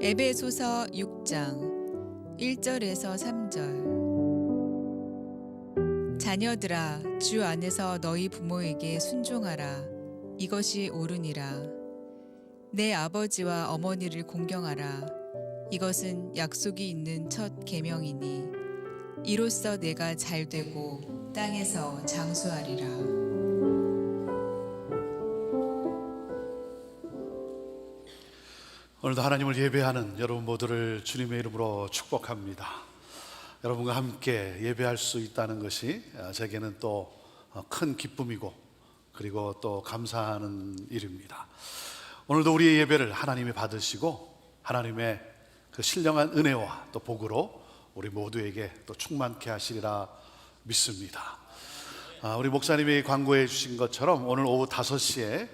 에베소서 6장 1절에서 3절. 자녀들아, 주 안에서 너희 부모에게 순종하라. 이것이 옳으니라. 내 아버지와 어머니를 공경하라. 이것은 약속이 있는 첫 계명이니 이로써 내가 잘되고 땅에서 장수하리라. 오늘도 하나님을 예배하는 여러분 모두를 주님의 이름으로 축복합니다. 여러분과 함께 예배할 수 있다는 것이 제게는 또 큰 기쁨이고 그리고 또 감사하는 일입니다. 오늘도 우리의 예배를 하나님이 받으시고 하나님의 그 신령한 은혜와 또 복으로 우리 모두에게 또 충만케 하시리라 믿습니다. 우리 목사님이 광고해 주신 것처럼 오늘 오후 5시에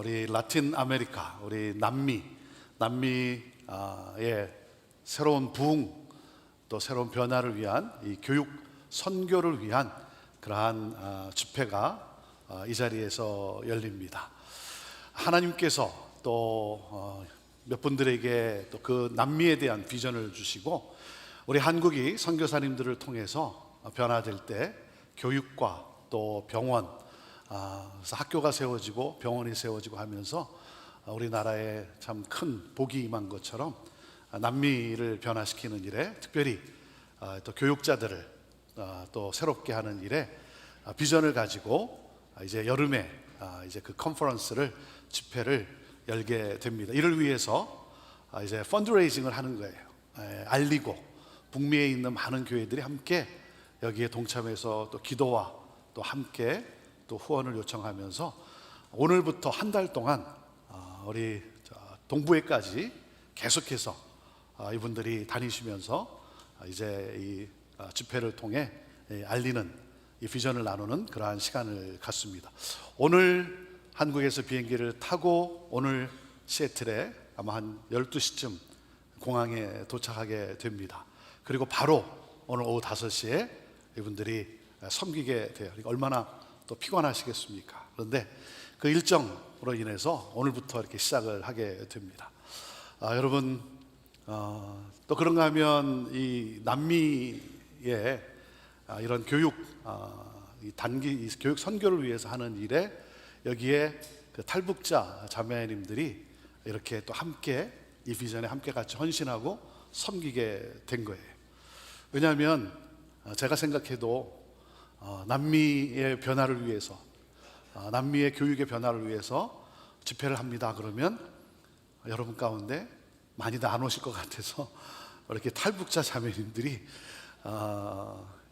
우리 라틴 아메리카, 우리 남미의 새로운 부흥 또 새로운 변화를 위한 이 교육 선교를 위한 그러한 집회가 이 자리에서 열립니다. 하나님께서 또 몇 분들에게 또 그 남미에 대한 비전을 주시고 우리 한국이 선교사님들을 통해서 변화될 때 교육과 또 병원, 그래서 학교가 세워지고 병원이 세워지고 하면서 우리나라에 참 큰 복이 임한 것처럼 남미를 변화시키는 일에 특별히 또 교육자들을 또 새롭게 하는 일에 비전을 가지고 이제 여름에 이제 그 컨퍼런스를 집회를 열게 됩니다. 이를 위해서 이제 펀드레이징을 하는 거예요. 알리고 북미에 있는 많은 교회들이 함께 여기에 동참해서 또 기도와 또 함께 또 후원을 요청하면서 오늘부터 한 달 동안 우리 동부에까지 계속해서 이분들이 다니시면서 이제 이 집회를 통해 알리는 이 비전을 나누는 그러한 시간을 갖습니다. 오늘 한국에서 비행기를 타고 오늘 시애틀에 아마 한 12시쯤 공항에 도착하게 됩니다. 그리고 바로 오늘 오후 5시에 이분들이 섬기게 돼요. 그러니까 얼마나 또 피곤하시겠습니까? 그런데 그 일정으로 인해서 오늘부터 이렇게 시작을 하게 됩니다. 여러분 또 그런가 하면 이 남미의 이런 교육 이 교육 선교를 위해서 하는 일에 여기에 그 탈북자 자매님들이 이렇게 또 함께 이 비전에 함께 같이 헌신하고 섬기게 된 거예요. 왜냐하면 제가 생각해도 남미의 변화를 위해서 남미의 교육의 변화를 위해서 집회를 합니다. 그러면 여러분 가운데 많이들 안 오실 것 같아서 이렇게 탈북자 자매님들이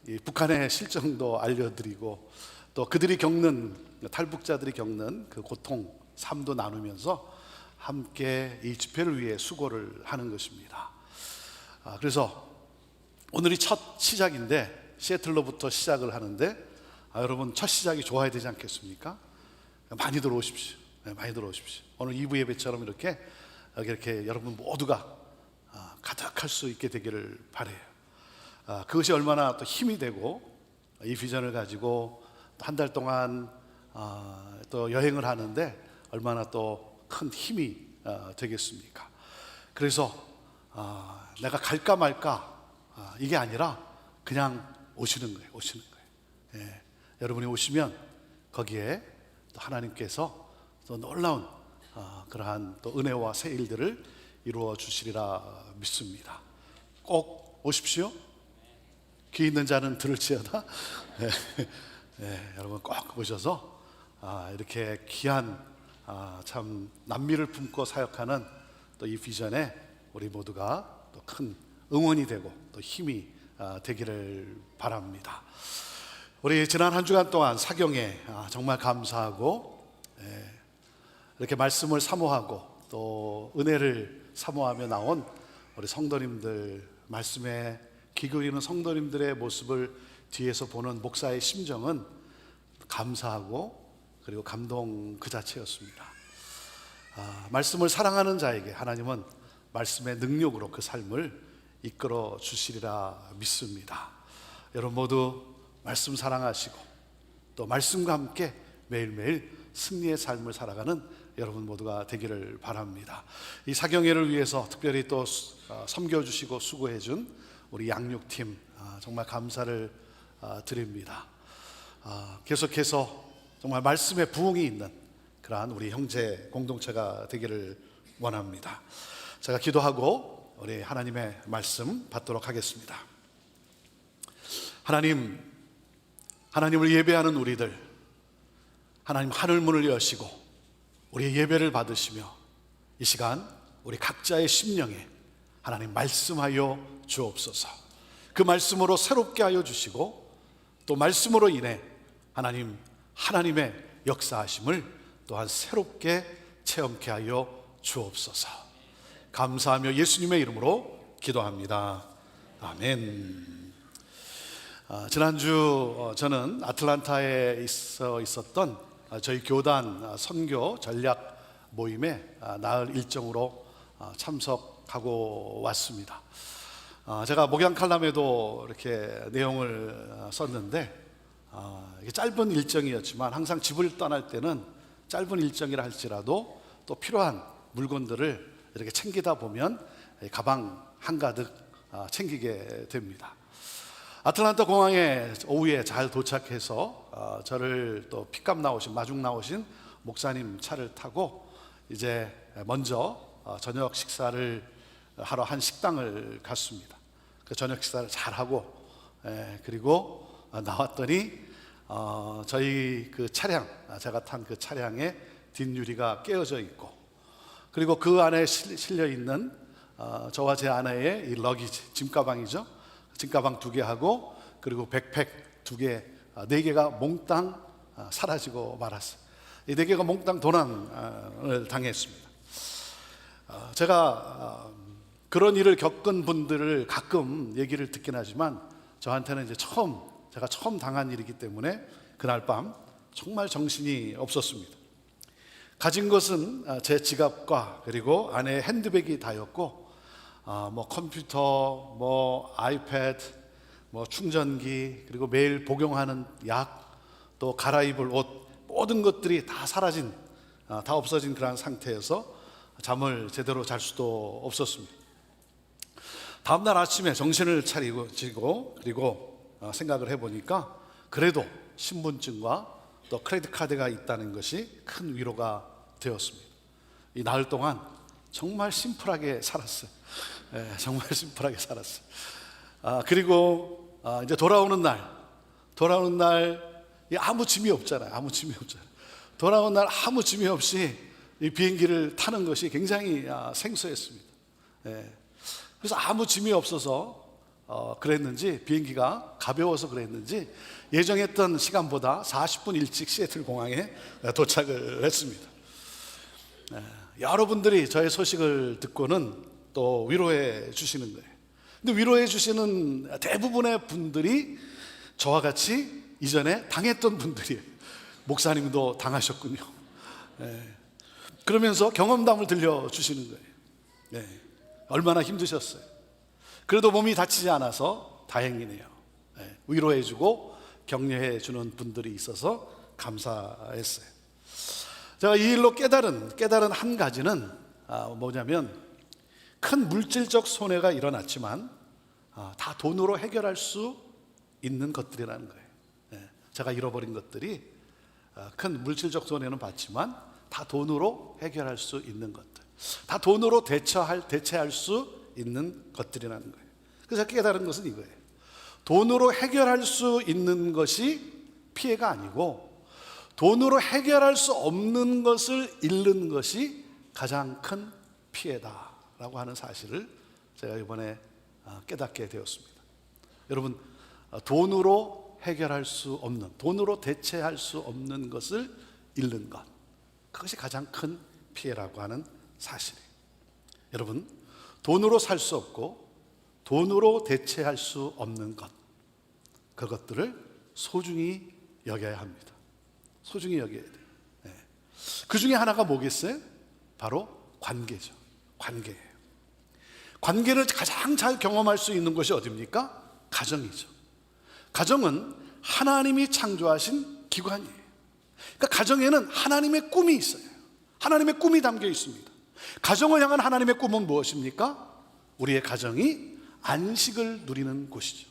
이 북한의 실정도 알려드리고 또 그들이 겪는 탈북자들이 겪는 그 고통 삶도 나누면서 함께 이 집회를 위해 수고를 하는 것입니다. 그래서 오늘이 첫 시작인데 시애틀로부터 시작을 하는데 여러분 첫 시작이 좋아야 되지 않겠습니까? 많이들 오십시오. 많이들 오십시오. 오늘 2부 예배처럼 이렇게 여러분 모두가 가득할 수 있게 되기를 바라요. 그것이 얼마나 또 힘이 되고 이 비전을 가지고 한 달 동안 또 여행을 하는데 얼마나 또 큰 힘이 되겠습니까? 그래서 내가 갈까 말까 이게 아니라 그냥 오시는 거예요. 여러분이 오시면 거기에 또 하나님께서 또 놀라운 그러한 또 은혜와 새 일들을 이루어 주시리라 믿습니다. 꼭 오십시오. 귀 있는 자는 들을지어다. 여러분 꼭 오셔서 이렇게 귀한 참 남미를 품고 사역하는 또 이 비전에 우리 모두가 또 큰 응원이 되고 또 힘이 되기를 바랍니다. 우리 지난 한 주간 동안 사경에 정말 감사하고 이렇게 말씀을 사모하고 또 은혜를 사모하며 나온 우리 성도님들, 말씀에 귀 기울이는 성도님들의 모습을 뒤에서 보는 목사의 심정은 감사하고 그리고 감동 그 자체였습니다. 말씀을 사랑하는 자에게 하나님은 말씀의 능력으로 그 삶을 이끌어 주시리라 믿습니다. 여러분 모두 말씀 사랑하시고 또 말씀과 함께 매일매일 승리의 삶을 살아가는 여러분 모두가 되기를 바랍니다. 이 사경회를 위해서 특별히 또 섬겨주시고 수고해준 우리 양육팀 정말 감사를 드립니다. 계속해서 정말 말씀에 부흥이 있는 그러한 우리 형제 공동체가 되기를 원합니다. 제가 기도하고 우리 하나님의 말씀 받도록 하겠습니다. 하나님을 예배하는 우리들, 하나님 하늘문을 여시고 우리의 예배를 받으시며 이 시간 우리 각자의 심령에 하나님 말씀하여 주옵소서. 그 말씀으로 새롭게 하여 주시고 또 말씀으로 인해 하나님의 역사하심을 또한 새롭게 체험케 하여 주옵소서. 감사하며 예수님의 이름으로 기도합니다. 아멘. 지난주 저는 아틀란타에 있었던 저희 교단 선교 전략 모임에 나흘 일정으로 참석하고 왔습니다. 제가 목양 칼럼에도 이렇게 내용을 썼는데 이게 짧은 일정이었지만 항상 집을 떠날 때는 짧은 일정이라 할지라도 또 필요한 물건들을 이렇게 챙기다 보면 가방 한가득 챙기게 됩니다. 아틀란타 공항에 오후에 잘 도착해서 저를 또 픽업 나오신 마중 나오신 목사님 차를 타고 이제 먼저 저녁 식사를 하러 한 식당을 갔습니다. 그 저녁 식사를 잘 하고 그리고 나왔더니 저희 그 차량, 제가 탄 그 차량의 뒷유리가 깨어져 있고 그리고 그 안에 실려 있는 저와 제 아내의 이 러기지, 짐가방이죠. 짐가방 2개 하고 그리고 백팩 2개, 4개가 몽땅 사라지고 말았어요. 이 4개가 몽땅 도난을 당했습니다. 제가 그런 일을 겪은 분들을 가끔 얘기를 듣긴 하지만 저한테는 이제 제가 처음 당한 일이기 때문에 그날 밤 정말 정신이 없었습니다. 가진 것은 제 지갑과 그리고 아내의 핸드백이 다였고 뭐 컴퓨터, 뭐 아이패드, 뭐 충전기, 그리고 매일 복용하는 약, 또 갈아입을 옷, 모든 것들이 다 사라진, 다 없어진 그런 상태여서 잠을 제대로 잘 수도 없었습니다. 다음날 아침에 정신을 차리고 그리고 생각을 해보니까 그래도 신분증과 또 크레딧 카드가 있다는 것이 큰 위로가 되었습니다. 이 나흘 동안 정말 심플하게 살았어요. 정말 심플하게 살았어요. 그리고 이제 돌아오는 날 아무 짐이 없잖아요. 돌아오는 날 아무 짐이 없이 이 비행기를 타는 것이 굉장히 생소했습니다. 그래서 아무 짐이 없어서 그랬는지, 비행기가 가벼워서 그랬는지 예정했던 시간보다 40분 일찍 시애틀 공항에 도착을 했습니다. 여러분들이 저의 소식을 듣고는 또 위로해 주시는 거예요. 근데 위로해 주시는 대부분의 분들이 저와 같이 이전에 당했던 분들이에요. 목사님도 당하셨군요. 그러면서 경험담을 들려주시는 거예요. 얼마나 힘드셨어요. 그래도 몸이 다치지 않아서 다행이네요. 위로해주고 격려해주는 분들이 있어서 감사했어요. 제가 이 일로 깨달은 한 가지는 뭐냐면 큰 물질적 손해가 일어났지만 다 돈으로 해결할 수 있는 것들이라는 거예요. 제가 잃어버린 것들이 큰 물질적 손해는 봤지만 다 돈으로 해결할 수 있는 것들, 다 돈으로 대체할 수 있는 것들이라는 거예요. 그래서 깨달은 것은 이거예요. 돈으로 해결할 수 있는 것이 피해가 아니고 돈으로 해결할 수 없는 것을 잃는 것이 가장 큰 피해다라고 하는 사실을 제가 이번에 깨닫게 되었습니다. 여러분, 돈으로 해결할 수 없는, 돈으로 대체할 수 없는 것을 잃는 것, 그것이 가장 큰 피해라고 하는 사실이에요. 여러분, 돈으로 살 수 없고 돈으로 대체할 수 없는 것, 그것들을 소중히 여겨야 합니다. 소중히 여겨야 돼요. 그 중에 하나가 뭐겠어요? 바로 관계죠. 관계예요. 관계를 가장 잘 경험할 수 있는 것이 어디입니까? 가정이죠. 가정은 하나님이 창조하신 기관이에요. 그러니까 가정에는 하나님의 꿈이 있어요. 하나님의 꿈이 담겨 있습니다. 가정을 향한 하나님의 꿈은 무엇입니까? 우리의 가정이 안식을 누리는 곳이죠.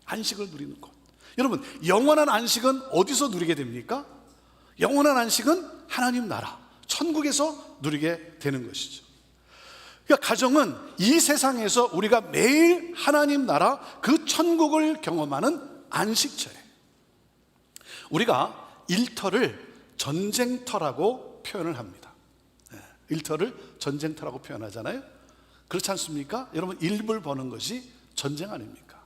안식을 누리는 곳. 여러분, 영원한 안식은 어디서 누리게 됩니까? 영원한 안식은 하나님 나라, 천국에서 누리게 되는 것이죠. 그러니까 가정은 이 세상에서 우리가 매일 하나님 나라, 그 천국을 경험하는 안식처예요. 우리가 일터를 전쟁터라고 표현을 합니다. 일터를 전쟁터라고 표현하잖아요. 그렇지 않습니까? 여러분, 일불 버는 것이 전쟁 아닙니까?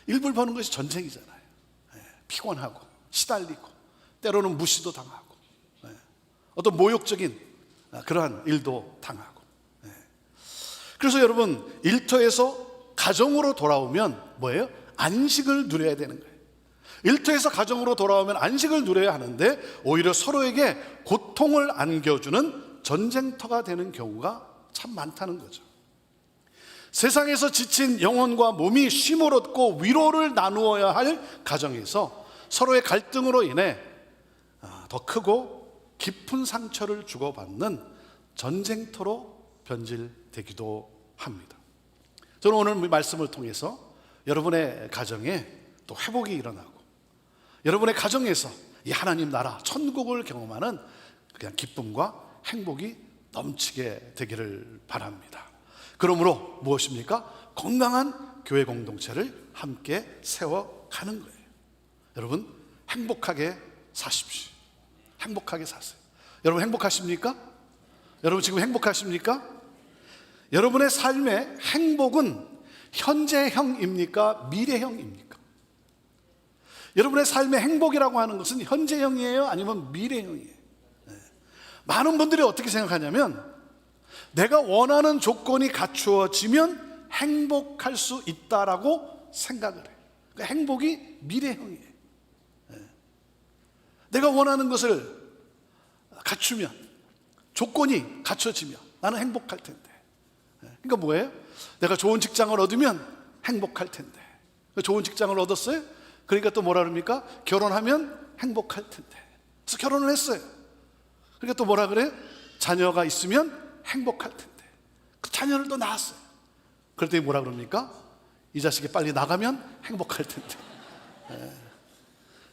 일불 버는 것이 전쟁이잖아요. 피곤하고 시달리고 때로는 무시도 당하고 어떤 모욕적인 그러한 일도 당하고. 그래서 여러분, 일터에서 가정으로 돌아오면 뭐예요? 안식을 누려야 되는 거예요. 일터에서 가정으로 돌아오면 안식을 누려야 하는데 오히려 서로에게 고통을 안겨주는 전쟁터가 되는 경우가 참 많다는 거죠. 세상에서 지친 영혼과 몸이 쉼을 얻고 위로를 나누어야 할 가정에서 서로의 갈등으로 인해 더 크고 깊은 상처를 주고받는 전쟁터로 변질되기도 합니다. 저는 오늘 말씀을 통해서 여러분의 가정에 또 회복이 일어나고 여러분의 가정에서 이 하나님 나라 천국을 경험하는 그냥 기쁨과 행복이 넘치게 되기를 바랍니다. 그러므로 무엇입니까? 건강한 교회 공동체를 함께 세워가는 거예요. 여러분, 행복하게 사십시오. 행복하게 사세요. 여러분 행복하십니까? 여러분 지금 행복하십니까? 여러분의 삶의 행복은 현재형입니까? 미래형입니까? 여러분의 삶의 행복이라고 하는 것은 현재형이에요? 아니면 미래형이에요? 많은 분들이 어떻게 생각하냐면 내가 원하는 조건이 갖추어지면 행복할 수 있다라고 생각을 해요. 그러니까 행복이 미래형이에요. 내가 원하는 것을 갖추면, 조건이 갖춰지면 나는 행복할 텐데. 그러니까 뭐예요? 내가 좋은 직장을 얻으면 행복할 텐데. 좋은 직장을 얻었어요? 그러니까 또 뭐라 그럽니까? 결혼하면 행복할 텐데. 그래서 결혼을 했어요. 그러니까 또 뭐라 그래요? 자녀가 있으면 행복할 텐데. 그 자녀를 또 낳았어요. 그랬더니 뭐라 그럽니까? 이 자식이 빨리 나가면 행복할 텐데.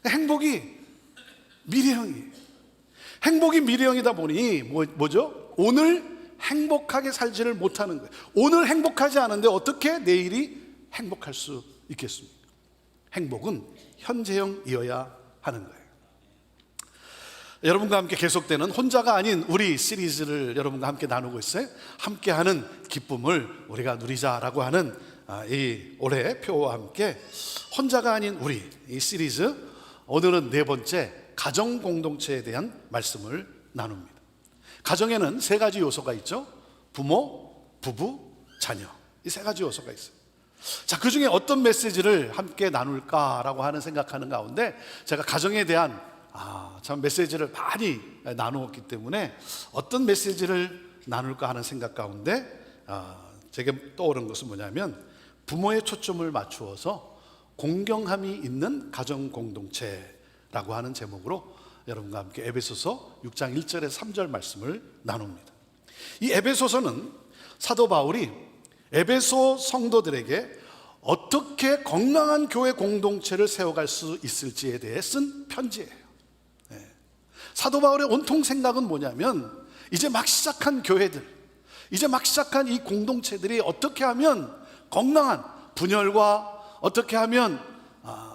행복이 미래형이에요. 행복이 미래형이다 보니 뭐죠? 오늘 행복하게 살지를 못하는 거예요. 오늘 행복하지 않은데 어떻게 내일이 행복할 수 있겠습니까? 행복은 현재형이어야 하는 거예요. 여러분과 함께 계속되는 혼자가 아닌 우리 시리즈를 여러분과 함께 나누고 있어요. 함께하는 기쁨을 우리가 누리자라고 하는 이 올해 표와 함께 혼자가 아닌 우리 이 시리즈, 오늘은 네 번째 가정 공동체에 대한 말씀을 나눕니다. 가정에는 세 가지 요소가 있죠. 부모, 부부, 자녀. 이 세 가지 요소가 있어요. 자, 그 중에 어떤 메시지를 함께 나눌까라고 하는 생각하는 가운데 제가 가정에 대한 참 메시지를 많이 나누었기 때문에 어떤 메시지를 나눌까 하는 생각 가운데 제게 떠오른 것은 뭐냐면 부모의 초점을 맞추어서 공경함이 있는 가정 공동체라고 하는 제목으로 여러분과 함께 에베소서 6장 1절에서 3절 말씀을 나눕니다. 이 에베소서는 사도 바울이 에베소 성도들에게 어떻게 건강한 교회 공동체를 세워갈 수 있을지에 대해 쓴 편지예요. 사도 바울의 온통 생각은 뭐냐면 이제 막 시작한 교회들, 이제 막 시작한 이 공동체들이 어떻게 하면 건강한 분열과 어떻게 하면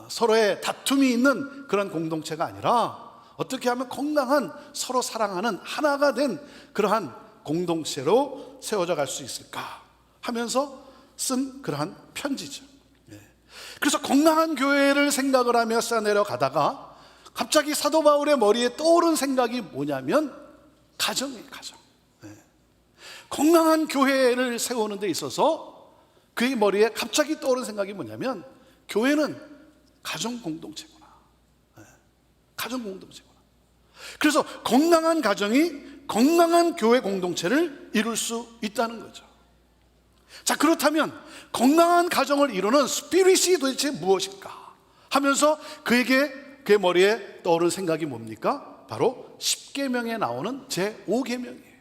서로의 다툼이 있는 그런 공동체가 아니라 어떻게 하면 건강한 서로 사랑하는 하나가 된 그러한 공동체로 세워져 갈 수 있을까 하면서 쓴 그러한 편지죠. 그래서 건강한 교회를 생각을 하며 쌓아내려가다가 갑자기 사도 바울의 머리에 떠오른 생각이 뭐냐면 가정이에요. 가정. 건강한 교회를 세우는 데 있어서 그의 머리에 갑자기 떠오른 생각이 뭐냐면 교회는 가정 공동체구나. 가정 공동체구나. 그래서 건강한 가정이 건강한 교회 공동체를 이룰 수 있다는 거죠. 자, 그렇다면 건강한 가정을 이루는 스피릿이 도대체 무엇일까 하면서 그의 머리에 떠오른 생각이 뭡니까? 바로 10계명에 나오는 제5계명이에요.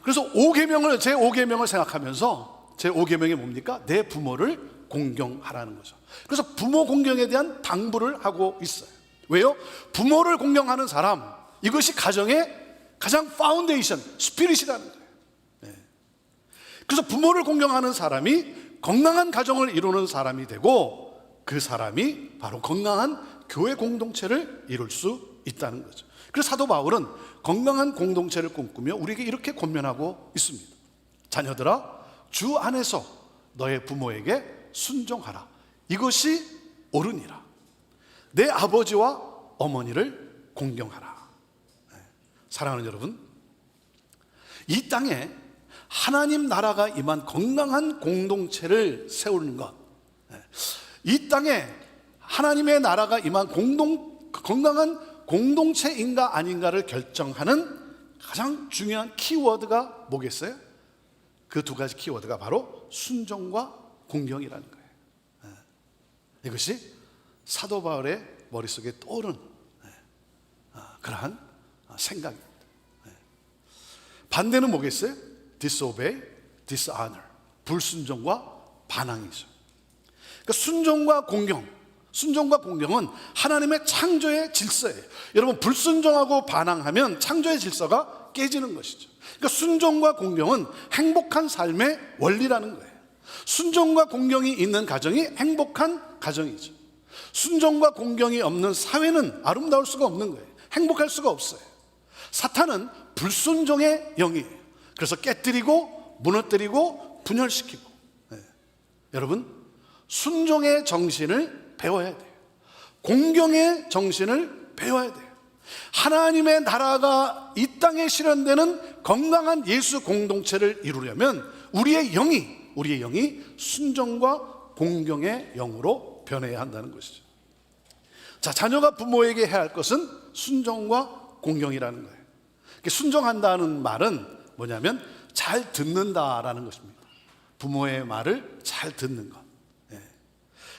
그래서 5계명을 제5계명을 생각하면서 제5계명이 뭡니까? 내 부모를 공경하라는 거죠. 그래서 부모 공경에 대한 당부를 하고 있어요. 왜요? 부모를 공경하는 사람, 이것이 가정의 가장 파운데이션, 스피릿이라는 거예요. 그래서 부모를 공경하는 사람이 건강한 가정을 이루는 사람이 되고, 그 사람이 바로 건강한 교회 공동체를 이룰 수 있다는 거죠. 그래서 사도 바울은 건강한 공동체를 꿈꾸며 우리에게 이렇게 권면하고 있습니다. 자녀들아, 주 안에서 너의 부모에게 순종하라. 이것이 옳으니라. 내 아버지와 어머니를 공경하라. 사랑하는 여러분, 이 땅에 하나님 나라가 임한 건강한 공동체를 세우는 것, 이 땅에 하나님의 나라가 임한 건강한 공동체인가 아닌가를 결정하는 가장 중요한 키워드가 뭐겠어요? 그 두 가지 키워드가 바로 순종과 공경이라는 거예요. 이것이 사도 바울의 머릿속에 떠오른 그러한 생각입니다. 반대는 뭐겠어요? disobey, dishonor. 불순종과 반항이죠. 그러니까 순종과 공경은 하나님의 창조의 질서예요. 여러분, 불순종하고 반항하면 창조의 질서가 깨지는 것이죠. 그러니까 순종과 공경은 행복한 삶의 원리라는 거예요. 순종과 공경이 있는 가정이 행복한 가정이죠. 순종과 공경이 없는 사회는 아름다울 수가 없는 거예요. 행복할 수가 없어요. 사탄은 불순종의 영이에요. 그래서 깨뜨리고 무너뜨리고 분열시키고. 여러분, 순종의 정신을 배워야 돼요. 공경의 정신을 배워야 돼요. 하나님의 나라가 이 땅에 실현되는 건강한 예수 공동체를 이루려면 우리의 영이 순종과 공경의 영으로 변해야 한다는 것이죠. 자, 자녀가 부모에게 해야 할 것은 순종과 공경이라는 거예요. 순종한다는 말은 뭐냐면 잘 듣는다라는 것입니다. 부모의 말을 잘 듣는 것.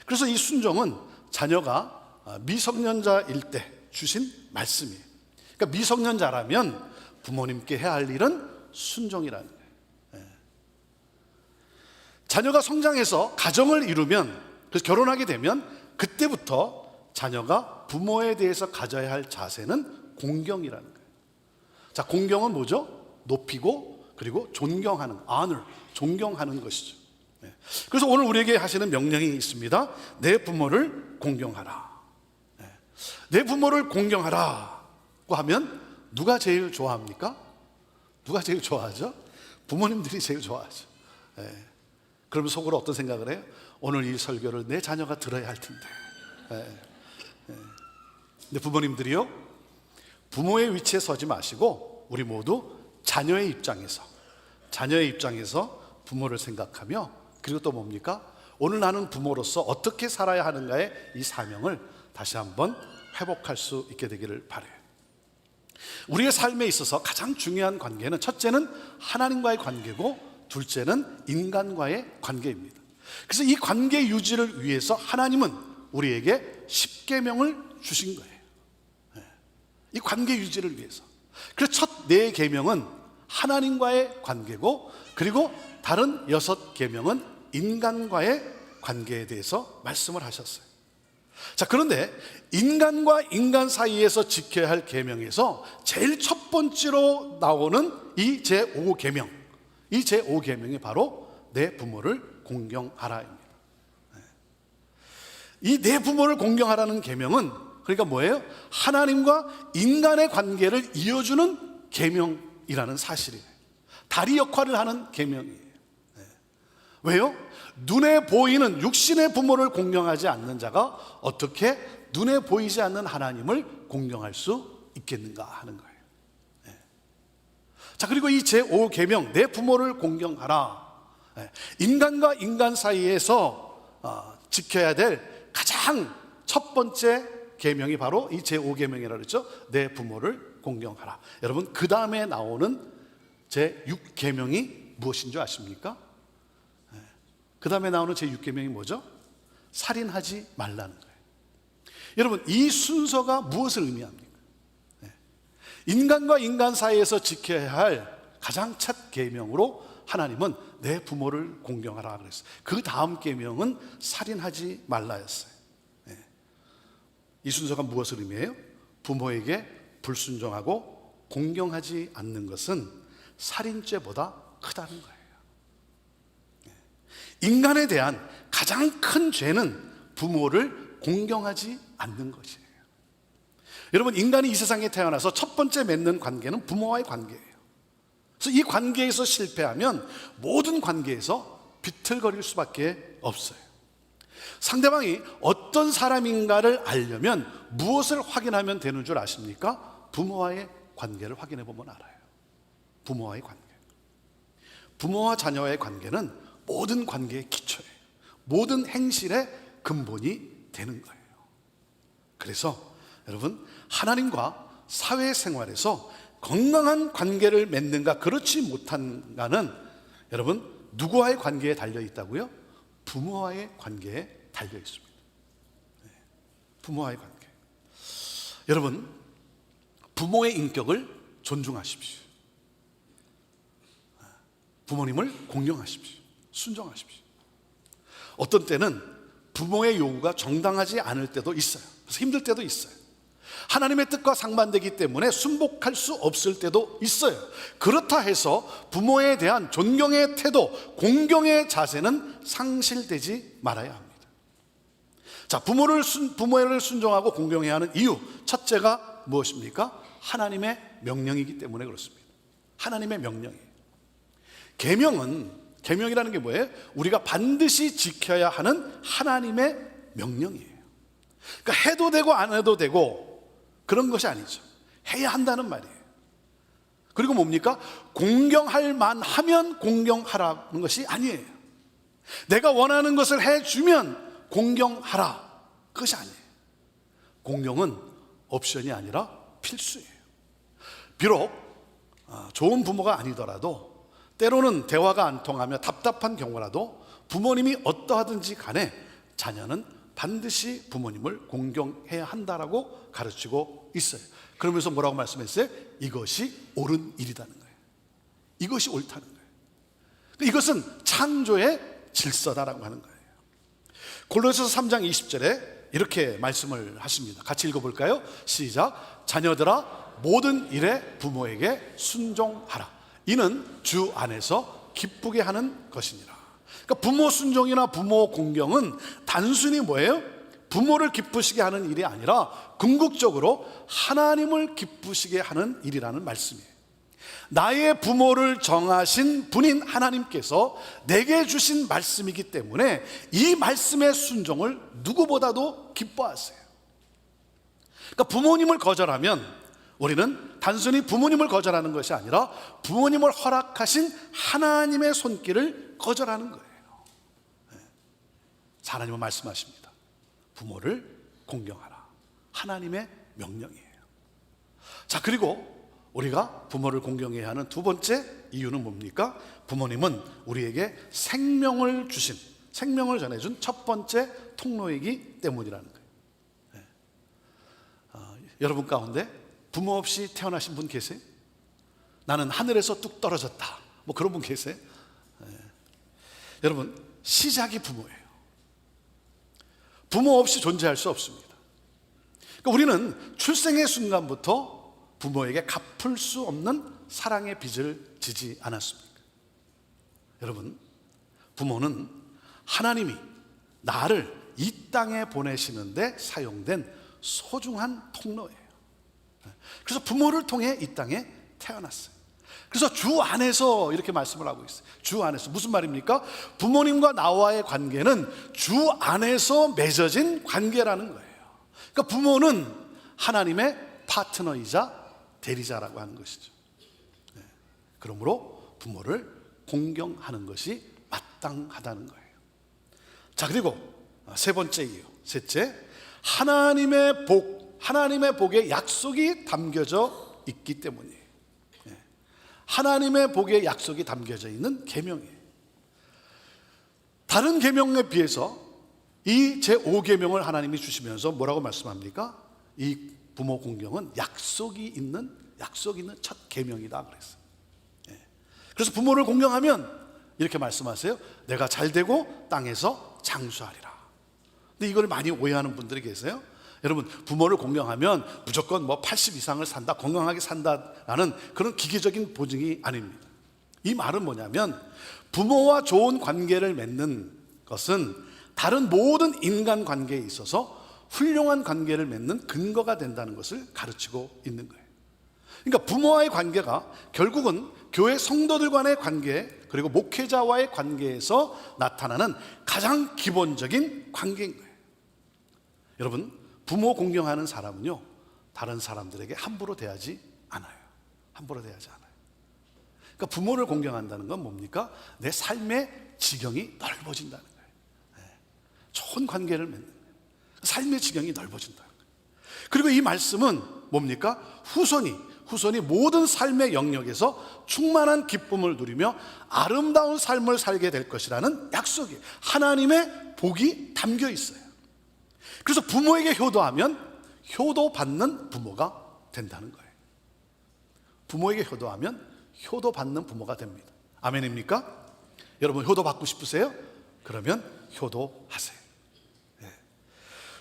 그래서 이 순종은 자녀가 미성년자일 때 주신 말씀이에요. 그러니까 미성년자라면 부모님께 해야 할 일은 순종이라는 거예요. 자녀가 성장해서 가정을 이루면, 그래서 결혼하게 되면 그때부터 자녀가 부모에 대해서 가져야 할 자세는 공경이라는 거예요. 자, 공경은 뭐죠? 높이고 그리고 존경하는, honor, 존경하는 것이죠. 그래서 오늘 우리에게 하시는 명령이 있습니다. 내 부모를 공경하라. 내 부모를 공경하라고 하면 누가 제일 좋아합니까? 누가 제일 좋아하죠? 부모님들이 제일 좋아하죠. 그러면 속으로 어떤 생각을 해요? 오늘 이 설교를 내 자녀가 들어야 할 텐데. 근데 부모님들이요, 부모의 위치에 서지 마시고 우리 모두 자녀의 입장에서 부모를 생각하며, 그리고 또 뭡니까? 오늘 나는 부모로서 어떻게 살아야 하는가의 이 사명을 다시 한번 회복할 수 있게 되기를 바라요. 우리의 삶에 있어서 가장 중요한 관계는, 첫째는 하나님과의 관계고 둘째는 인간과의 관계입니다. 그래서 이 관계 유지를 위해서 하나님은 우리에게 10계명을 주신 거예요. 이 관계 유지를 위해서. 그래서 첫 4계명은 하나님과의 관계고, 그리고 다른 6계명은 인간과의 관계에 대해서 말씀을 하셨어요. 자, 그런데 인간과 인간 사이에서 지켜야 할 계명에서 제일 첫 번째로 나오는 이 제5계명, 이 제5계명이 바로 내 부모를 공경하라입니다. 이 내 부모를 공경하라는 계명은 그러니까 뭐예요? 하나님과 인간의 관계를 이어주는 계명이라는 사실이에요. 다리 역할을 하는 계명이에요. 왜요? 눈에 보이는 육신의 부모를 공경하지 않는 자가 어떻게 눈에 보이지 않는 하나님을 공경할 수 있겠는가 하는 거예요. 자, 그리고 이 제5계명, 내 부모를 공경하라. 인간과 인간 사이에서 지켜야 될 가장 첫 번째 계명이 바로 이 제5계명이라고 그랬죠. 내 부모를 공경하라. 여러분, 그 다음에 나오는 제6계명이 무엇인 줄 아십니까? 그 다음에 나오는 제6계명이 뭐죠? 살인하지 말라는 거예요. 여러분, 이 순서가 무엇을 의미합니까? 인간과 인간 사이에서 지켜야 할 가장 첫 계명으로 하나님은 내 부모를 공경하라 그랬어요. 그 다음 계명은 살인하지 말라였어요. 이 순서가 무엇을 의미해요? 부모에게 불순종하고 공경하지 않는 것은 살인죄보다 크다는 거예요. 인간에 대한 가장 큰 죄는 부모를 공경하지 않는 것이에요. 여러분, 인간이 이 세상에 태어나서 첫 번째 맺는 관계는 부모와의 관계예요. 그래서 이 관계에서 실패하면 모든 관계에서 비틀거릴 수밖에 없어요. 상대방이 어떤 사람인가를 알려면 무엇을 확인하면 되는 줄 아십니까? 부모와의 관계를 확인해 보면 알아요. 부모와의 관계. 부모와 자녀와의 관계는 모든 관계의 기초예요. 모든 행실의 근본이 되는 거예요. 그래서 여러분, 하나님과 사회생활에서 건강한 관계를 맺는가 그렇지 못한가는 여러분 누구와의 관계에 달려 있다고요? 부모와의 관계에 달려 있습니다. 부모와의 관계. 여러분, 부모의 인격을 존중하십시오. 부모님을 공경하십시오. 순종하십시오. 어떤 때는 부모의 요구가 정당하지 않을 때도 있어요. 그래서 힘들 때도 있어요. 하나님의 뜻과 상반되기 때문에 순복할 수 없을 때도 있어요. 그렇다 해서 부모에 대한 존경의 태도, 공경의 자세는 상실되지 말아야 합니다. 자, 부모를 순종하고 공경해야 하는 이유, 첫째가 무엇입니까? 하나님의 명령이기 때문에 그렇습니다. 하나님의 명령이에요. 계명이라는 게 뭐예요? 우리가 반드시 지켜야 하는 하나님의 명령이에요. 그러니까 해도 되고 안 해도 되고 그런 것이 아니죠. 해야 한다는 말이에요. 그리고 뭡니까? 공경할 만하면 공경하라는 것이 아니에요. 내가 원하는 것을 해주면 공경하라, 그것이 아니에요. 공경은 옵션이 아니라 필수예요. 비록 좋은 부모가 아니더라도 때로는 대화가 안 통하며 답답한 경우라도 부모님이 어떠하든지 간에 자녀는 반드시 부모님을 공경해야 한다라고 가르치고 있어요. 그러면서 뭐라고 말씀했어요? 이것이 옳은 일이라는 거예요. 이것이 옳다는 거예요. 이것은 창조의 질서다라고 하는 거예요. 골로새서 3장 20절에 이렇게 말씀을 하십니다. 같이 읽어볼까요? 시작. 자녀들아, 모든 일에 부모에게 순종하라. 이는 주 안에서 기쁘게 하는 것이니라. 그러니까 부모 순종이나 부모 공경은 단순히 뭐예요? 부모를 기쁘시게 하는 일이 아니라 궁극적으로 하나님을 기쁘시게 하는 일이라는 말씀이에요. 나의 부모를 정하신 분인 하나님께서 내게 주신 말씀이기 때문에 이 말씀의 순종을 누구보다도 기뻐하세요. 그러니까 부모님을 거절하면 우리는 단순히 부모님을 거절하는 것이 아니라 부모님을 허락하신 하나님의 손길을 거절하는 거예요. 하나님은 말씀하십니다. 부모를 공경하라. 하나님의 명령이에요. 자, 그리고 우리가 부모를 공경해야 하는 두 번째 이유는 뭡니까? 부모님은 우리에게 생명을 전해준 첫 번째 통로이기 때문이라는 거예요. 여러분 가운데 부모 없이 태어나신 분 계세요? 나는 하늘에서 뚝 떨어졌다, 뭐 그런 분 계세요? 여러분, 시작이 부모예요. 부모 없이 존재할 수 없습니다. 그러니까 우리는 출생의 순간부터 부모에게 갚을 수 없는 사랑의 빚을 지지 않았습니까? 여러분, 부모는 하나님이 나를 이 땅에 보내시는데 사용된 소중한 통로예요. 그래서 부모를 통해 이 땅에 태어났어요. 그래서 주 안에서 이렇게 말씀을 하고 있어요. 주 안에서. 무슨 말입니까? 부모님과 나와의 관계는 주 안에서 맺어진 관계라는 거예요. 그러니까 부모는 하나님의 파트너이자 대리자라고 하는 것이죠. 그러므로 부모를 공경하는 것이 마땅하다는 거예요. 자, 그리고 세 번째 이유, 셋째, 하나님의 복의 약속이 담겨져 있기 때문이에요. 하나님의 복의 약속이 담겨져 있는 계명이에요. 다른 계명에 비해서 이 제5계명을 하나님이 주시면서 뭐라고 말씀합니까? 이 부모 공경은 약속이 있는 첫 계명이다 그랬어요. 예. 그래서 부모를 공경하면 이렇게 말씀하세요. 내가 잘되고 땅에서 장수하리라. 근데 이걸 많이 오해하는 분들이 계세요. 여러분, 부모를 공경하면 무조건 뭐 80 이상을 산다, 건강하게 산다라는 그런 기계적인 보증이 아닙니다. 이 말은 뭐냐면 부모와 좋은 관계를 맺는 것은 다른 모든 인간 관계에 있어서 훌륭한 관계를 맺는 근거가 된다는 것을 가르치고 있는 거예요. 그러니까 부모와의 관계가 결국은 교회 성도들 간의 관계, 그리고 목회자와의 관계에서 나타나는 가장 기본적인 관계인 거예요. 여러분, 부모 공경하는 사람은요, 다른 사람들에게 함부로 대하지 않아요. 함부로 대하지 않아요. 그러니까 부모를 공경한다는 건 뭡니까? 내 삶의 지경이 넓어진다는 거예요. 좋은 관계를 맺는 거예요. 삶의 지경이 넓어진다는 거예요. 그리고 이 말씀은 뭡니까? 후손이 모든 삶의 영역에서 충만한 기쁨을 누리며 아름다운 삶을 살게 될 것이라는 약속이에요. 하나님의 복이 담겨 있어요. 그래서 부모에게 효도하면 효도받는 부모가 된다는 거예요. 부모에게 효도하면 효도받는 부모가 됩니다. 아멘입니까? 여러분, 효도받고 싶으세요? 그러면 효도하세요. 예.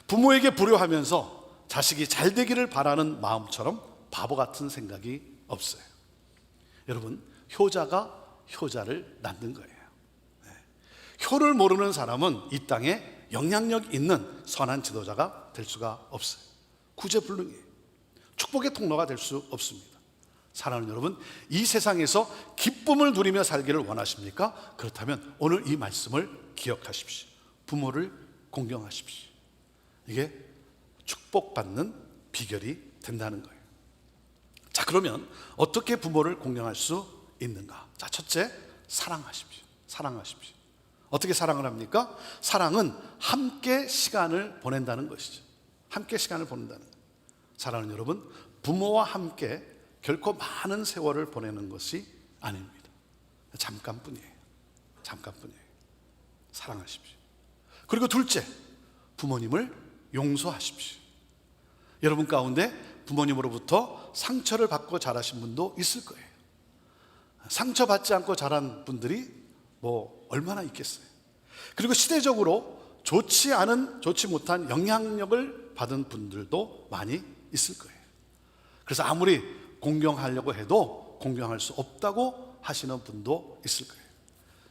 부모에게 불효하면서 자식이 잘 되기를 바라는 마음처럼 바보 같은 생각이 없어요. 여러분, 효자가 효자를 낳는 거예요. 예. 효를 모르는 사람은 이 땅에 영향력 있는 선한 지도자가 될 수가 없어요. 구제불능이에요. 축복의 통로가 될 수 없습니다. 사랑하는 여러분, 이 세상에서 기쁨을 누리며 살기를 원하십니까? 그렇다면 오늘 이 말씀을 기억하십시오. 부모를 공경하십시오. 이게 축복받는 비결이 된다는 거예요. 자, 그러면 어떻게 부모를 공경할 수 있는가? 자, 첫째, 사랑하십시오. 사랑하십시오. 어떻게 사랑을 합니까? 사랑은 함께 시간을 보낸다는 것이죠. 함께 시간을 보낸다는 거예요. 사랑하는 여러분, 부모와 함께 결코 많은 세월을 보내는 것이 아닙니다. 잠깐뿐이에요. 잠깐뿐이에요. 사랑하십시오. 그리고 둘째, 부모님을 용서하십시오. 여러분 가운데 부모님으로부터 상처를 받고 자라신 분도 있을 거예요. 상처받지 않고 자란 분들이 뭐 얼마나 있겠어요. 그리고 시대적으로 좋지 못한 영향력을 받은 분들도 많이 있을 거예요. 그래서 아무리 공경하려고 해도 공경할 수 없다고 하시는 분도 있을 거예요.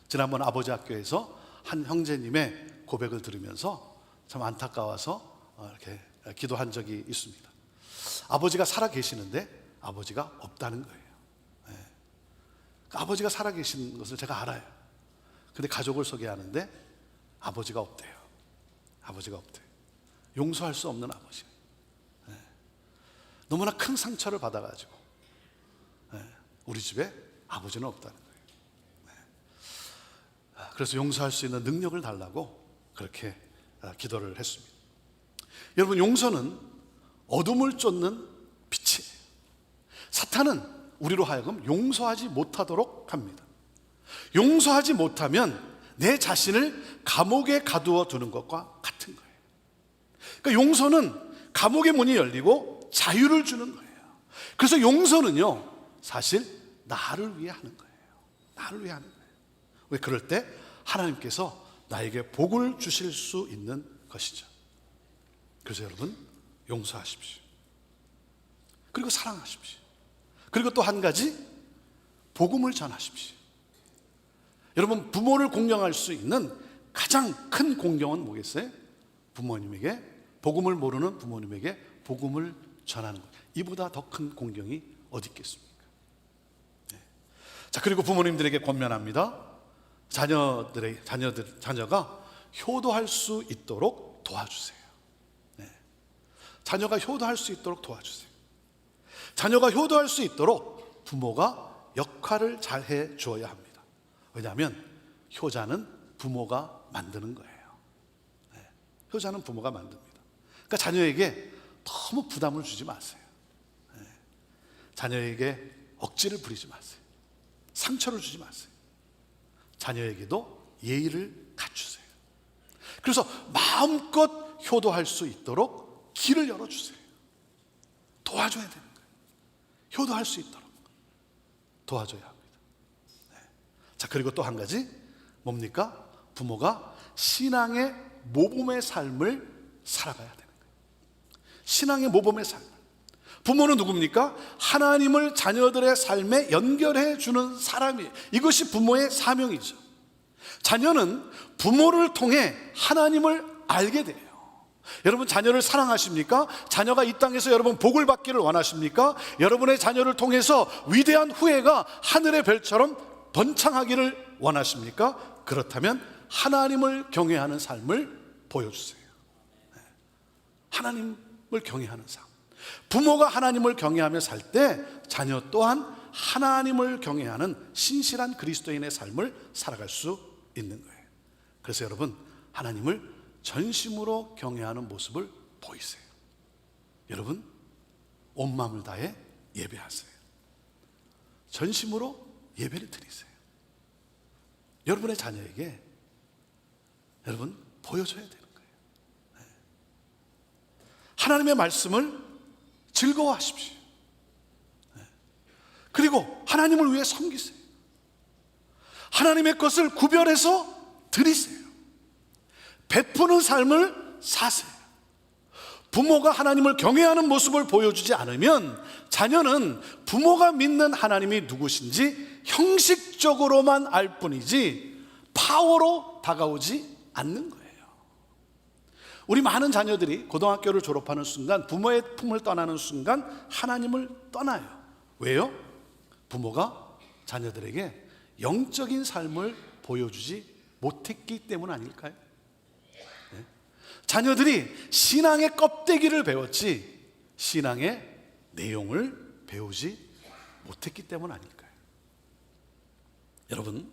지난번 아버지 학교에서 한 형제님의 고백을 들으면서 참 안타까워서 이렇게 기도한 적이 있습니다. 아버지가 살아 계시는데 아버지가 없다는 거예요. 아버지가 살아 계신 것을 제가 알아요. 근데 가족을 소개하는데 아버지가 없대요. 아버지가 없대요. 용서할 수 없는 아버지. 너무나 큰 상처를 받아가지고 우리 집에 아버지는 없다는 거예요. 그래서 용서할 수 있는 능력을 달라고 그렇게 기도를 했습니다. 여러분, 용서는 어둠을 쫓는 빛이에요. 사탄은 우리로 하여금 용서하지 못하도록 합니다. 용서하지 못하면 내 자신을 감옥에 가두어 두는 것과 같은 거예요. 그러니까 용서는 감옥의 문이 열리고 자유를 주는 거예요. 그래서 용서는요, 사실 나를 위해 하는 거예요. 나를 위해 하는 거예요. 왜? 그럴 때 하나님께서 나에게 복을 주실 수 있는 것이죠. 그래서 여러분, 용서하십시오. 그리고 사랑하십시오. 그리고 또 한 가지, 복음을 전하십시오. 여러분, 부모를 공경할 수 있는 가장 큰 공경은 뭐겠어요? 부모님에게, 복음을 모르는 부모님에게 복음을 전하는 것. 이보다 더 큰 공경이 어디 있겠습니까? 네. 자, 그리고 부모님들에게 권면합니다. 자녀가 효도할 수 있도록 도와주세요. 네. 자녀가 효도할 수 있도록 도와주세요. 자녀가 효도할 수 있도록 부모가 역할을 잘 해 주어야 합니다. 왜냐하면 효자는 부모가 만드는 거예요. 네. 효자는 부모가 만듭니다. 그러니까 자녀에게 너무 부담을 주지 마세요. 네. 자녀에게 억지를 부리지 마세요. 상처를 주지 마세요. 자녀에게도 예의를 갖추세요. 그래서 마음껏 효도할 수 있도록 길을 열어주세요. 도와줘야 되는 거예요. 효도할 수 있도록 도와줘야 합니다. 네. 자, 그리고 또 한 가지 뭡니까? 부모가 신앙의 모범의 삶을 살아가야 되는 거예요. 신앙의 모범의 삶. 부모는 누굽니까? 하나님을 자녀들의 삶에 연결해 주는 사람이에요. 이것이 부모의 사명이죠. 자녀는 부모를 통해 하나님을 알게 돼요. 여러분, 자녀를 사랑하십니까? 자녀가 이 땅에서 여러분 복을 받기를 원하십니까? 여러분의 자녀를 통해서 위대한 후예가 하늘의 별처럼 번창하기를 원하십니까? 그렇다면 하나님을 경외하는 삶을 보여주세요. 하나님을 경외하는 삶. 부모가 하나님을 경외하며 살 때 자녀 또한 하나님을 경외하는 신실한 그리스도인의 삶을 살아갈 수 있는 거예요. 그래서 여러분, 하나님을 전심으로 경외하는 모습을 보이세요. 여러분, 온 마음을 다해 예배하세요. 전심으로 예배를 드리세요. 여러분의 자녀에게 여러분 보여줘야 되는 거예요. 하나님의 말씀을 즐거워하십시오. 그리고 하나님을 위해 섬기세요. 하나님의 것을 구별해서 드리세요. 베푸는 삶을 사세요. 부모가 하나님을 경외하는 모습을 보여주지 않으면 자녀는 부모가 믿는 하나님이 누구신지 형식적으로만 알 뿐이지 파워로 다가오지 않는 거예요. 우리 많은 자녀들이 고등학교를 졸업하는 순간, 부모의 품을 떠나는 순간 하나님을 떠나요. 왜요? 부모가 자녀들에게 영적인 삶을 보여주지 못했기 때문 아닐까요? 네? 자녀들이 신앙의 껍데기를 배웠지 신앙의 내용을 배우지 못했기 때문 아닐까요? 여러분,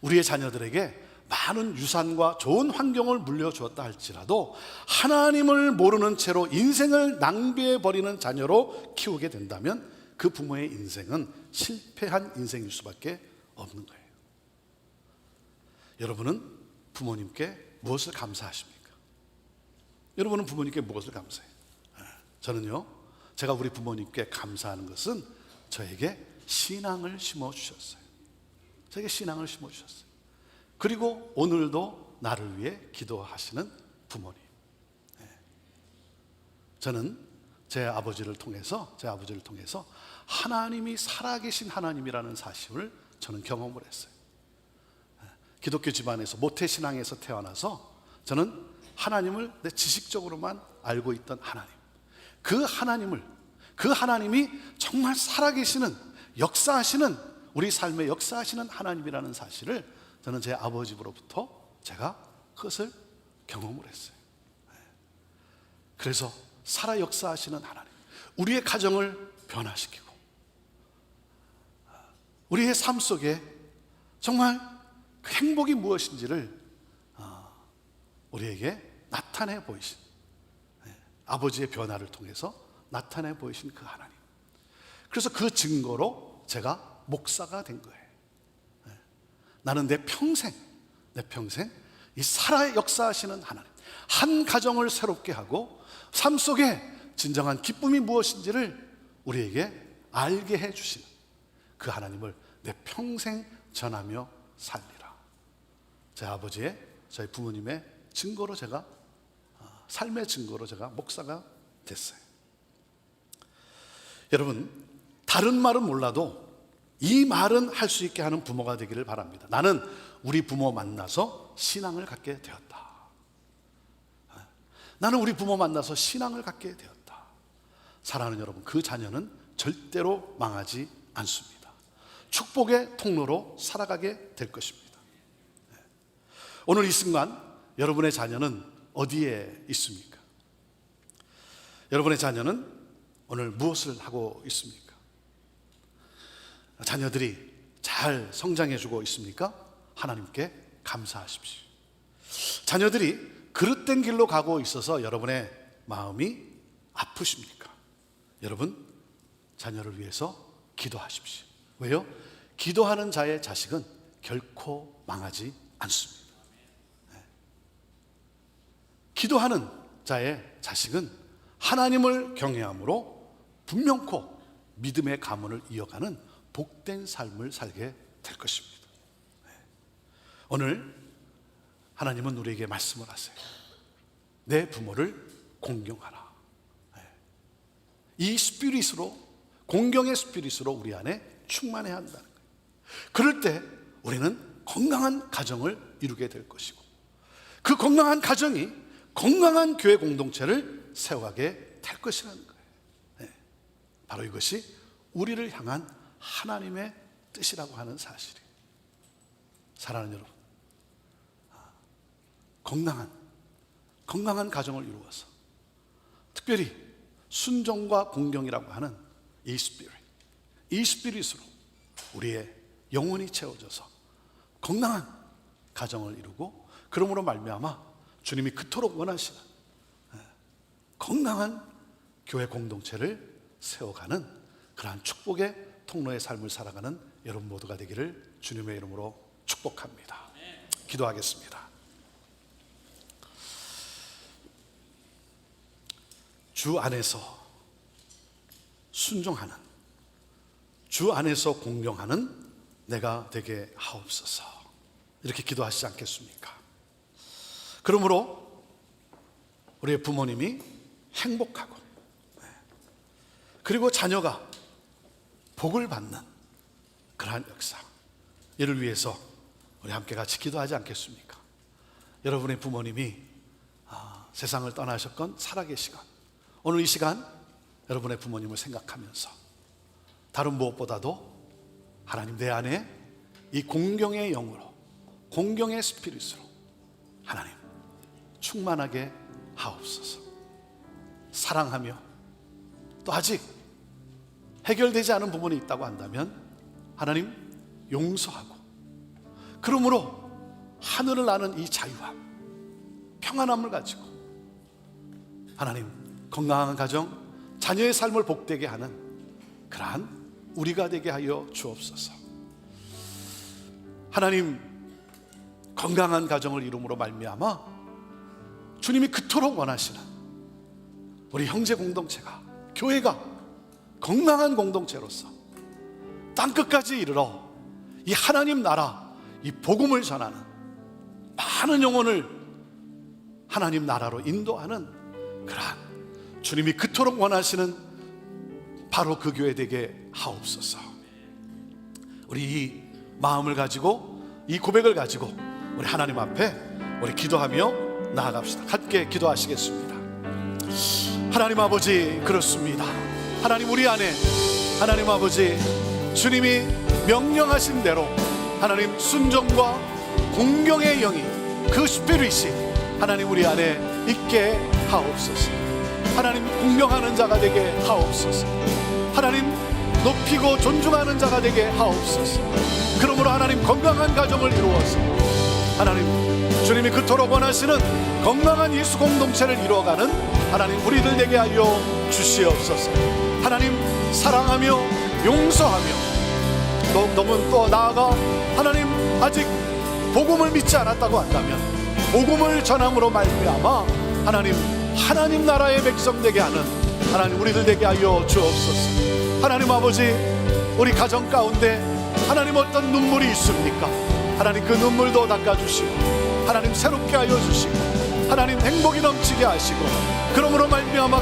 우리의 자녀들에게 많은 유산과 좋은 환경을 물려주었다 할지라도 하나님을 모르는 채로 인생을 낭비해버리는 자녀로 키우게 된다면 그 부모의 인생은 실패한 인생일 수밖에 없는 거예요. 여러분은 부모님께 무엇을 감사하십니까? 여러분은 부모님께 무엇을 감사해요? 저는요, 제가 우리 부모님께 감사하는 것은 저에게 신앙을 심어주셨어요. 저에게 신앙을 심어주셨어요. 그리고 오늘도 나를 위해 기도하시는 부모님. 저는 제 아버지를 통해서 하나님이 살아계신 하나님이라는 사실을 저는 경험을 했어요. 기독교 집안에서 모태신앙에서 태어나서 저는 하나님을 내 지식적으로만 알고 있던 하나님, 그 하나님이 정말 살아계시는, 역사하시는, 우리 삶에 역사하시는 하나님이라는 사실을 저는 제 아버지로부터 제가 그것을 경험을 했어요. 그래서 살아 역사하시는 하나님, 우리의 가정을 변화시키고 우리의 삶 속에 정말 그 행복이 무엇인지를 우리에게 나타내 보이신, 아버지의 변화를 통해서 나타내 보이신 그 하나님. 그래서 그 증거로 제가 목사가 된 거예요. 나는 내 평생 이 살아 역사하시는 하나님, 한 가정을 새롭게 하고 삶 속에 진정한 기쁨이 무엇인지를 우리에게 알게 해주시는 그 하나님을 내 평생 전하며 살리라. 제 아버지의, 저희 부모님의 증거로 제가, 삶의 증거로 제가 목사가 됐어요. 여러분, 다른 말은 몰라도 이 말은 할 수 있게 하는 부모가 되기를 바랍니다. 나는 우리 부모 만나서 신앙을 갖게 되었다. 나는 우리 부모 만나서 신앙을 갖게 되었다. 사랑하는 여러분, 그 자녀는 절대로 망하지 않습니다. 축복의 통로로 살아가게 될 것입니다. 오늘 이 순간 여러분의 자녀는 어디에 있습니까? 여러분의 자녀는 오늘 무엇을 하고 있습니까? 자녀들이 잘 성장해주고 있습니까? 하나님께 감사하십시오. 자녀들이 그릇된 길로 가고 있어서 여러분의 마음이 아프십니까? 여러분, 자녀를 위해서 기도하십시오. 왜요? 기도하는 자의 자식은 결코 망하지 않습니다. 기도하는 자의 자식은 하나님을 경외함으로 분명코 믿음의 가문을 이어가는 복된 삶을 살게 될 것입니다. 오늘 하나님은 우리에게 말씀을 하세요. 내 부모를 공경하라. 이 스피릿으로, 공경의 스피릿으로 우리 안에 충만해야 한다는 거예요. 그럴 때 우리는 건강한 가정을 이루게 될 것이고, 그 건강한 가정이 건강한 교회 공동체를 세워가게 될 것이라는 거예요. 바로 이것이 우리를 향한 하나님의 뜻이라고 하는 사실이에요. 사랑하는 여러분, 건강한 가정을 이루어서 특별히 순종과 공경이라고 하는 이 스피릿으로 우리의 영혼이 채워져서 건강한 가정을 이루고, 그러므로 말미암아 주님이 그토록 원하시는 건강한 교회 공동체를 세워가는 그러한 축복의 통로의 삶을 살아가는 여러분 모두가 되기를 주님의 이름으로 축복합니다. 기도하겠습니다. 주 안에서 순종하는, 주 안에서 공경하는 내가 되게 하옵소서. 이렇게 기도하시지 않겠습니까? 그러므로 우리의 부모님이 행복하고, 그리고 자녀가 복을 받는 그러한 역사, 이를 위해서 우리 함께 같이 기도하지 않겠습니까? 여러분의 부모님이 세상을 떠나셨건 살아계시건 오늘 이 시간 여러분의 부모님을 생각하면서 다른 무엇보다도 하나님 내 안에 이 공경의 영으로, 공경의 스피릿으로 하나님 충만하게 하옵소서. 사랑하며 또 아직 해결되지 않은 부분이 있다고 한다면 하나님 용서하고, 그러므로 하늘을 나는 이 자유함, 평안함을 가지고 하나님 건강한 가정, 자녀의 삶을 복되게 하는 그러한 우리가 되게 하여 주옵소서. 하나님 건강한 가정을 이룸으로 말미암아 주님이 그토록 원하시는 우리 형제 공동체가, 교회가 건강한 공동체로서 땅끝까지 이르러 이 하나님 나라, 이 복음을 전하는 많은 영혼을 하나님 나라로 인도하는 그러한 주님이 그토록 원하시는 바로 그 교회 되게 하옵소서. 우리 이 마음을 가지고, 이 고백을 가지고 우리 하나님 앞에 우리 기도하며 나아갑시다. 함께 기도하시겠습니다. 하나님 아버지, 그렇습니다. 하나님 우리 안에 하나님 아버지 주님이 명령하신 대로 하나님 순종과 공경의 영이, 그 스피릿이 하나님 우리 안에 있게 하옵소서. 하나님 공경하는 자가 되게 하옵소서. 하나님 높이고 존중하는 자가 되게 하옵소서. 그러므로 하나님 건강한 가정을 이루어서 하나님 주님이 그토록 원하시는 건강한 예수 공동체를 이루어가는 하나님 우리들 되게 하여 주시옵소서. 하나님 사랑하며 용서하며 너무 또 나아가 하나님 아직 복음을 믿지 않았다고 한다면 복음을 전함으로 말미암아 하나님 나라의 백성 되게 하는 하나님 우리들 되게 하여 주옵소서. 하나님 아버지, 우리 가정 가운데 하나님 어떤 눈물이 있습니까? 하나님 그 눈물도 닦아주시고 하나님 새롭게 하여 주시고 하나님 행복이 넘치게 하시고, 그러므로 말미암아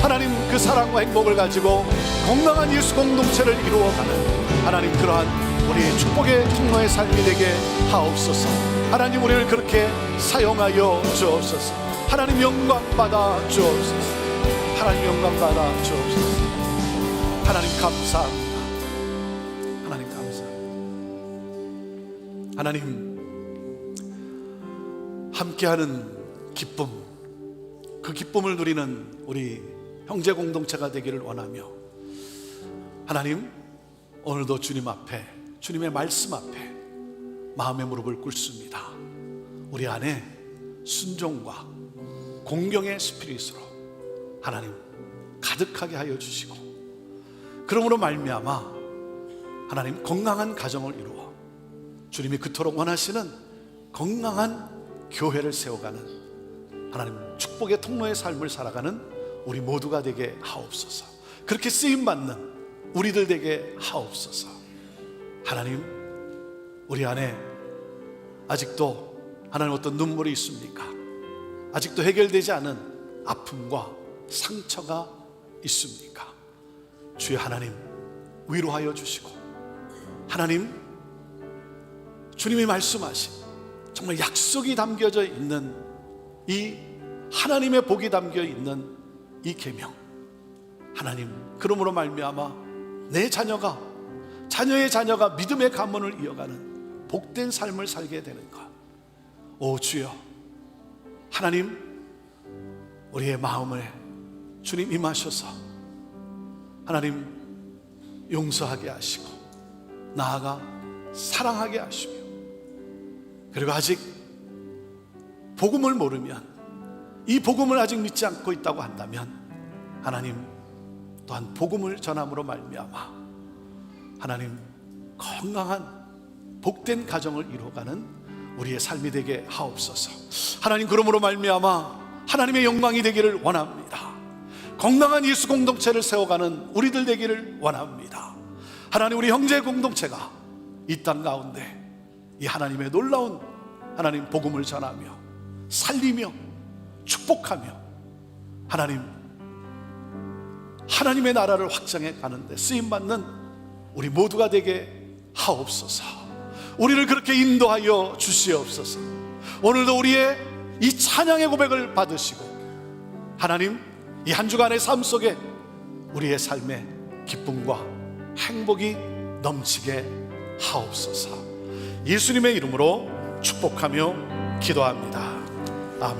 하나님 그 사랑과 행복을 가지고 건강한 예수 공동체를 이루어가는 하나님 그러한 우리의 축복의 통로의 삶이 되게 하옵소서. 하나님 우리를 그렇게 사용하여 주옵소서. 하나님 영광 받아 주옵소서. 하나님 영광 받아 주옵소서. 하나님 감사합니다. 하나님 감사합니다. 하나님 함께하는 기쁨, 그 기쁨을 누리는 우리 형제 공동체가 되기를 원하며 하나님 오늘도 주님 앞에, 주님의 말씀 앞에 마음의 무릎을 꿇습니다. 우리 안에 순종과 공경의 스피릿으로 하나님 가득하게 하여 주시고, 그러므로 말미암아 하나님 건강한 가정을 이루어 주님이 그토록 원하시는 건강한 교회를 세워가는 하나님 축복의 통로의 삶을 살아가는 우리 모두가 되게 하옵소서. 그렇게 쓰임받는 우리들 되게 하옵소서. 하나님, 우리 안에 아직도 하나님 어떤 눈물이 있습니까? 아직도 해결되지 않은 아픔과 상처가 있습니까? 주여 하나님, 위로하여 주시고, 하나님, 주님이 말씀하신 정말 약속이 담겨져 있는 이 하나님의 복이 담겨 있는 이 계명, 하나님, 그러므로 말미암아 내 자녀의 자녀가 믿음의 가문을 이어가는 복된 삶을 살게 되는 것. 오 주여, 하나님, 우리의 마음에 주님 임하셔서 하나님 용서하게 하시고 나아가 사랑하게 하시며, 그리고 아직 복음을 모르면, 이 복음을 아직 믿지 않고 있다고 한다면 하나님 또한 복음을 전함으로 말미암아 하나님 건강한 복된 가정을 이루어가는 우리의 삶이 되게 하옵소서. 하나님, 그러므로 말미암아 하나님의 영광이 되기를 원합니다. 건강한 예수 공동체를 세워가는 우리들 되기를 원합니다. 하나님, 우리 형제 공동체가 이 땅 가운데 이 하나님의 놀라운 하나님 복음을 전하며 살리며 축복하며 하나님의 나라를 확장해 가는데 쓰임받는 우리 모두가 되게 하옵소서. 우리를 그렇게 인도하여 주시옵소서. 오늘도 우리의 이 찬양의 고백을 받으시고 하나님, 이 한 주간의 삶 속에 우리의 삶에 기쁨과 행복이 넘치게 하옵소서. 예수님의 이름으로 축복하며 기도합니다. 아멘.